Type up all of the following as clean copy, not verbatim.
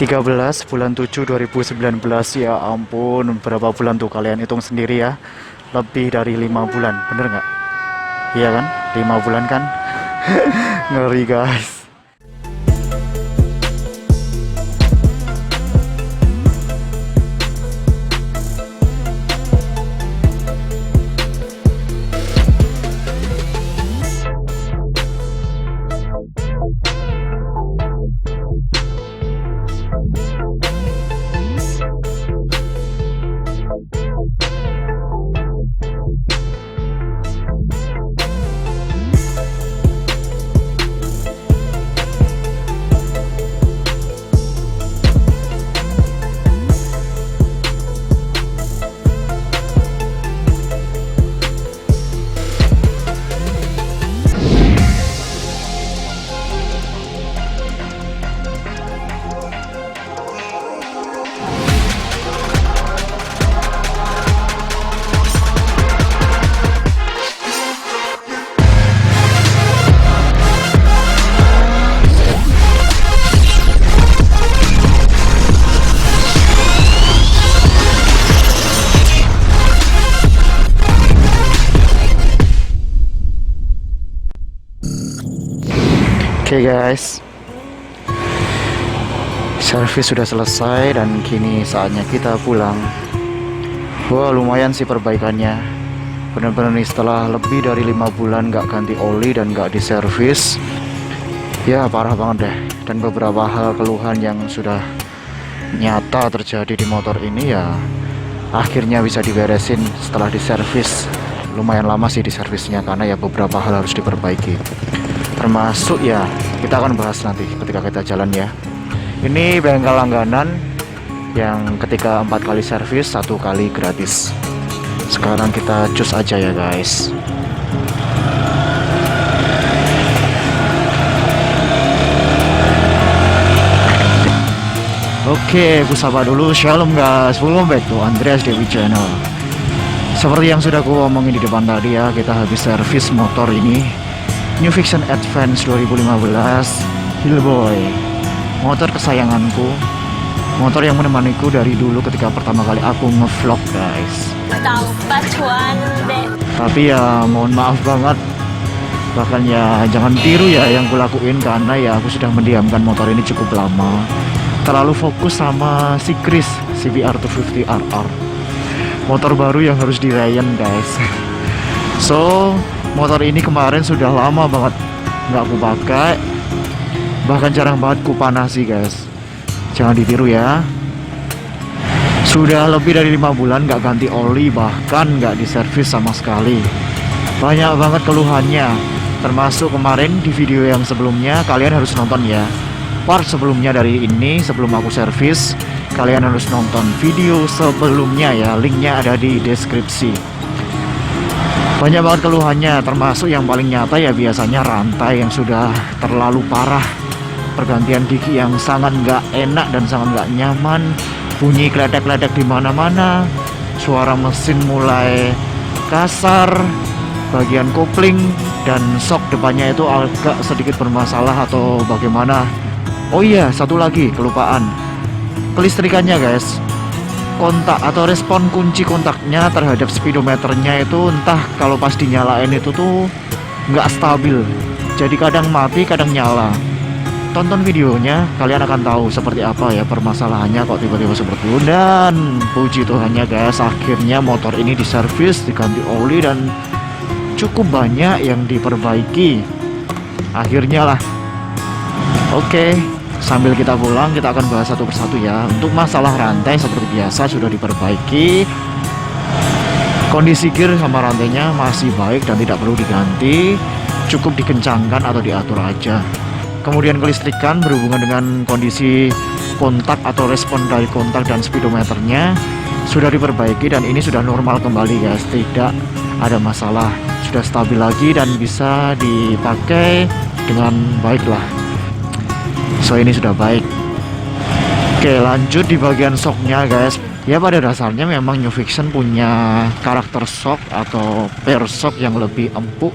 13 bulan 7 2019. Ya ampun, berapa bulan tuh, kalian hitung sendiri ya. Lebih dari 5 bulan, bener nggak? Iya kan, 5 bulan kan. Ngeri guys. Oke guys, servis sudah selesai dan kini saatnya kita pulang. Wah, lumayan sih perbaikannya. Bener-bener nih, setelah lebih dari 5 bulan nggak ganti oli dan nggak diservis, ya parah banget deh. Dan beberapa hal keluhan yang sudah nyata terjadi di motor ini ya akhirnya bisa diberesin setelah diservis. Lumayan lama sih diservisnya karena ya beberapa hal harus diperbaiki. Termasuk ya, kita akan bahas nanti ketika kita jalan ya. Ini bengkel langganan yang ketika 4 kali servis 1 kali gratis. Sekarang kita cus aja ya guys. Oke, aku sapa dulu. Shalom guys, welcome back to Andreas Dewi Channel. Seperti yang sudah aku omongin di depan tadi ya, kita habis servis motor ini, New Fiction Advance 2015 Hillboy. Motor kesayanganku, motor yang menemaniku dari dulu ketika pertama kali aku ngevlog guys. Tapi ya mohon maaf banget, bahkan ya jangan tiru ya yang kulakuin, karena ya aku sudah mendiamkan motor ini cukup lama. Terlalu fokus sama si Chris CBR 250 RR, motor baru yang harus dirayan guys. So motor ini kemarin sudah lama banget nggak aku pakai, bahkan jarang banget ku panasi guys. Jangan ditiru ya. Sudah lebih dari 5 bulan nggak ganti oli, bahkan nggak diservis sama sekali. Banyak banget keluhannya, termasuk kemarin di video yang sebelumnya. Kalian harus nonton ya, part sebelumnya dari ini sebelum aku servis. Kalian harus nonton video sebelumnya ya, linknya ada di deskripsi. Banyak banget keluhannya, termasuk yang paling nyata ya biasanya rantai yang sudah terlalu parah, pergantian gigi yang sangat nggak enak dan sangat nggak nyaman, bunyi kletek-kletek di mana-mana, suara mesin mulai kasar, bagian kopling dan sok depannya itu agak sedikit bermasalah atau bagaimana. Oh iya, satu lagi kelupaan, kelistrikannya guys. Kontak atau respon kunci kontaknya terhadap speedometernya itu entah kalau pas dinyalain itu tuh nggak stabil, jadi kadang mati kadang nyala. Tonton videonya, kalian akan tahu seperti apa ya permasalahannya kok tiba-tiba seperti itu. Dan puji Tuhannya guys, akhirnya motor ini diservis, diganti oli dan cukup banyak yang diperbaiki akhirnya lah. Oke, sambil kita pulang kita akan bahas satu persatu ya. Untuk masalah rantai seperti biasa sudah diperbaiki, kondisi gear sama rantainya masih baik dan tidak perlu diganti, cukup dikencangkan atau diatur aja. Kemudian kelistrikan berhubungan dengan kondisi kontak atau respon dari kontak dan speedometernya sudah diperbaiki dan ini sudah normal kembali guys, tidak ada masalah, sudah stabil lagi dan bisa dipakai dengan baik lah. So ini sudah baik. Oke, lanjut di bagian shocknya guys. Ya pada dasarnya memang New Fiction punya karakter shock atau per shock yang lebih empuk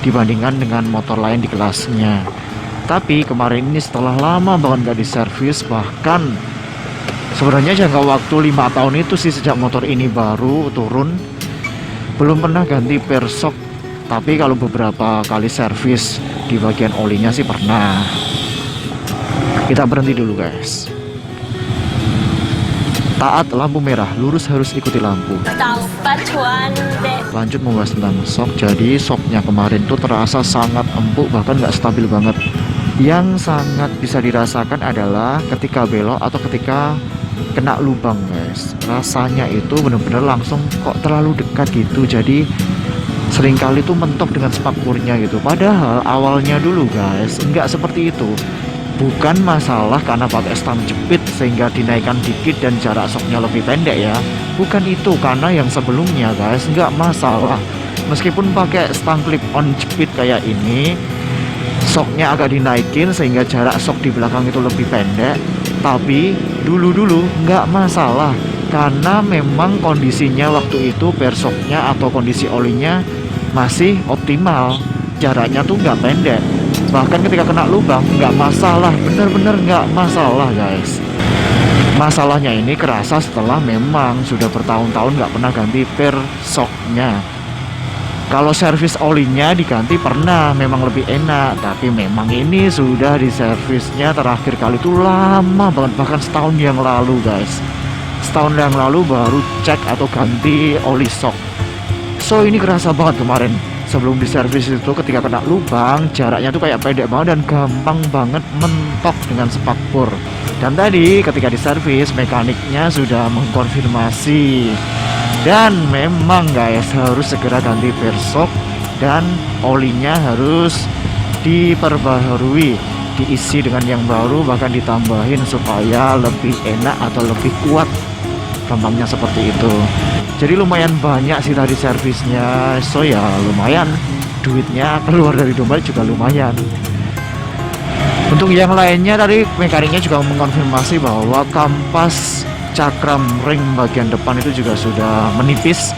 dibandingkan dengan motor lain di kelasnya. Tapi kemarin ini setelah lama banget gak diservis, bahkan sebenarnya jangka waktu 5 tahun itu sih sejak motor ini baru turun, belum pernah ganti persok. Tapi kalau beberapa kali servis di bagian olinya sih pernah. Kita berhenti dulu guys. Taat lampu merah, lurus harus ikuti lampu. Lanjut membahas tentang shock. Jadi shocknya kemarin tuh terasa sangat empuk, bahkan nggak stabil banget. Yang sangat bisa dirasakan adalah ketika belok atau ketika kena lubang guys. Rasanya itu bener-bener langsung kok terlalu dekat gitu. Jadi seringkali tuh mentok dengan spakbornya gitu. Padahal awalnya dulu guys nggak seperti itu. Bukan masalah karena pakai stang jepit sehingga dinaikkan dikit dan jarak shocknya lebih pendek ya. Bukan itu, karena yang sebelumnya guys nggak masalah. Meskipun pakai stang clip on jepit kayak ini, shocknya agak dinaikin sehingga jarak shock di belakang itu lebih pendek. Tapi dulu-dulu nggak masalah karena memang kondisinya waktu itu persoknya atau kondisi olinya masih optimal, jaraknya tuh nggak pendek. Bahkan ketika kena lubang nggak masalah, bener-bener nggak masalah guys. Masalahnya ini kerasa setelah memang sudah bertahun-tahun nggak pernah ganti persoknya. Kalau servis olinya diganti pernah, memang lebih enak. Tapi memang ini sudah diservisnya terakhir kali itu lama banget, bahkan setahun yang lalu guys. Setahun yang lalu baru cek atau ganti oli shock. So ini kerasa banget kemarin. Sebelum diservis itu ketika kena lubang, jaraknya tuh kayak pendek banget dan gampang banget mentok dengan spakbor. Dan tadi ketika diservis, mekaniknya sudah mengkonfirmasi. Dan memang guys harus segera ganti persok dan olinya harus diperbaharui, diisi dengan yang baru, bahkan ditambahin supaya lebih enak atau lebih kuat. Gampangnya seperti itu. Jadi lumayan banyak sih tadi servisnya. So ya lumayan, duitnya keluar dari dompet juga lumayan. Untuk yang lainnya tadi mekaniknya juga mengonfirmasi bahwa kampas cakram ring bagian depan itu juga sudah menipis,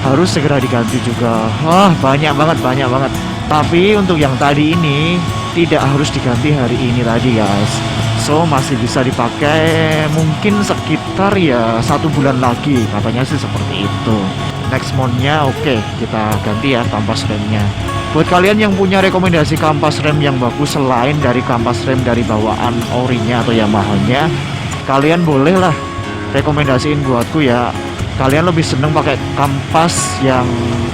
harus segera diganti juga. Wah banyak banget. Tapi untuk yang tadi ini tidak harus diganti hari ini tadi guys. So masih bisa dipakai mungkin sekitar ya 1 bulan lagi, katanya sih seperti itu. Next monthnya oke, kita ganti ya kampas remnya. Buat kalian yang punya rekomendasi kampas rem yang bagus selain dari kampas rem dari bawaan Orinya atau Yamaha-nya, kalian bolehlah rekomendasiin buatku ya. Kalian lebih seneng pakai kampas yang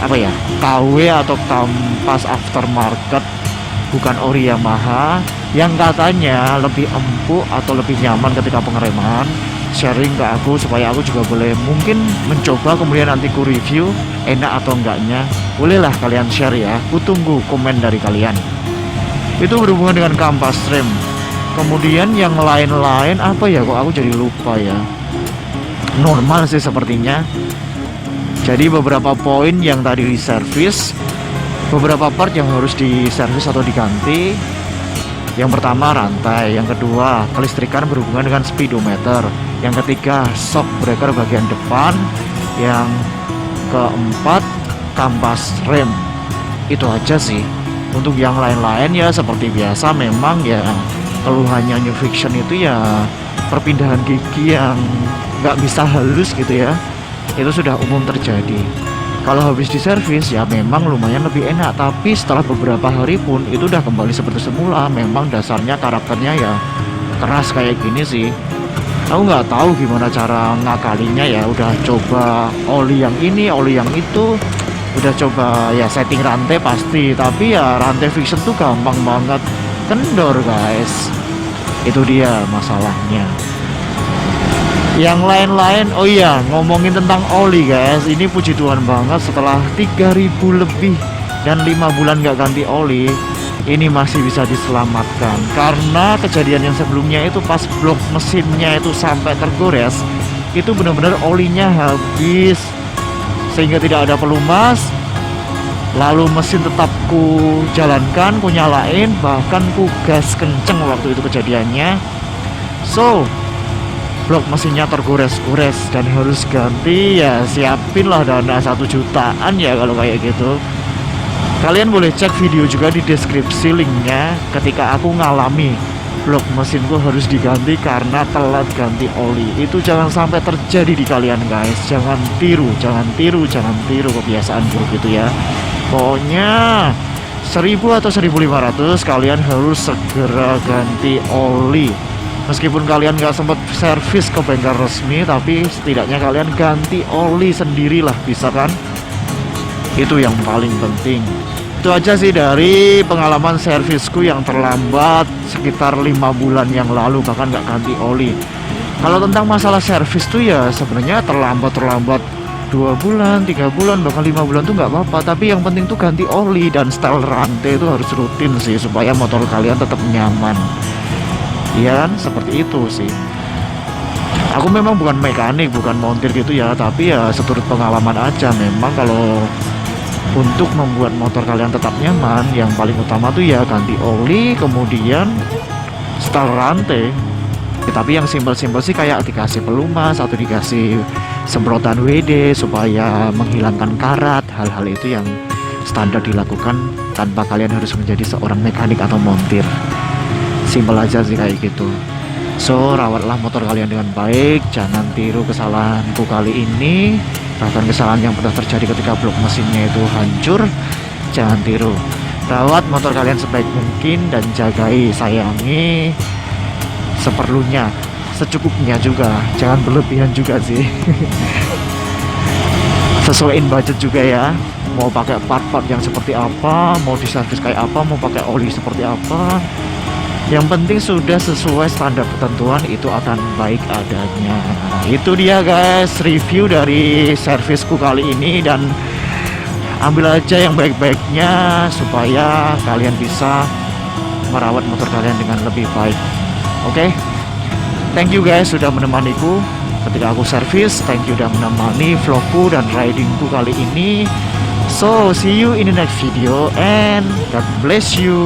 apa ya, KW atau kampas aftermarket bukan ori Yamaha yang katanya lebih empuk atau lebih nyaman ketika pengereman? Sharing ke aku supaya aku juga boleh mungkin mencoba, kemudian nanti ku review enak atau enggaknya. Bolehlah kalian share ya, ku tunggu komen dari kalian. Itu berhubungan dengan kampas rem. Kemudian yang lain-lain apa ya, kok aku jadi lupa ya. Normal sih sepertinya. Jadi beberapa poin yang tadi diservis, beberapa part yang harus diservis atau diganti. Yang pertama rantai, yang kedua kelistrikan berhubungan dengan speedometer, yang ketiga shock breaker bagian depan, yang keempat kampas rem. Itu aja sih. Untuk yang lain-lain ya seperti biasa, memang ya keluhannya New Fiction itu ya perpindahan gigi yang nggak bisa halus gitu ya. Itu sudah umum terjadi. Kalau habis diservis ya memang lumayan lebih enak, tapi setelah beberapa hari pun itu udah kembali seperti semula. Memang dasarnya karakternya ya keras kayak gini sih. Aku nggak tahu gimana cara ngakalinya ya. Udah coba oli yang ini, oli yang itu, udah coba ya setting rantai pasti, tapi ya rantai Fiction tuh gampang banget kendor guys. Itu dia masalahnya. Yang lain-lain, oh iya, ngomongin tentang oli guys, ini puji Tuhan banget setelah 3.000 lebih dan 5 bulan nggak ganti oli, ini masih bisa diselamatkan. Karena kejadian yang sebelumnya itu pas blok mesinnya itu sampai tergores, itu benar-benar olinya habis sehingga tidak ada pelumas. Lalu mesin tetap ku jalankan, ku nyalain, bahkan ku gas kenceng waktu itu kejadiannya. So blok mesinnya tergores-gores dan harus ganti ya, siapin lah dana 1 jutaan ya kalau kayak gitu. Kalian boleh cek video juga di deskripsi linknya ketika aku ngalami blok mesinku harus diganti karena telat ganti oli. Itu jangan sampai terjadi di kalian guys. Jangan tiru kebiasaan buruk itu ya. Pokoknya 1000 atau 1500 kalian harus segera ganti oli. Meskipun kalian nggak sempat servis ke bengkel resmi, tapi setidaknya kalian ganti oli sendirilah, bisa kan? Itu yang paling penting. Itu aja sih dari pengalaman servisku yang terlambat sekitar 5 bulan yang lalu, bahkan nggak ganti oli. Kalau tentang masalah servis tuh ya sebenarnya terlambat 2 bulan, 3 bulan, bahkan 5 bulan tuh nggak apa-apa. Tapi yang penting tuh ganti oli dan setel rantai itu harus rutin sih, supaya motor kalian tetap nyaman. Iya kan, seperti itu sih. Aku memang bukan mekanik, bukan montir gitu ya, tapi ya seturut pengalaman aja. Memang kalau untuk membuat motor kalian tetap nyaman, yang paling utama tuh ya ganti oli, kemudian setel rantai. Ya, tapi yang simpel-simpel sih kayak dikasih pelumas atau dikasih semprotan WD supaya menghilangkan karat. Hal-hal itu yang standar dilakukan tanpa kalian harus menjadi seorang mekanik atau montir. Simpel aja sih kayak gitu. So, rawatlah motor kalian dengan baik. Jangan tiru kesalahanku kali ini. Bahkan kesalahan yang pernah terjadi ketika blok mesinnya itu hancur. Jangan tiru. Rawat motor kalian sebaik mungkin dan jagai, sayangi seperlunya, secukupnya juga. Jangan berlebihan juga sih. Sesuaiin budget juga ya. Mau pakai part-part yang seperti apa, mau diservis kayak apa, mau pakai oli seperti apa. Yang penting sudah sesuai standar ketentuan, itu akan baik adanya. Itu dia guys, review dari servisku kali ini, dan ambil aja yang baik-baiknya supaya kalian bisa merawat motor kalian dengan lebih baik. Oke, thank you guys sudah menemaniku ketika aku servis. Thank you sudah menemani vlogku dan ridingku kali ini. So see you in the next video and God bless you.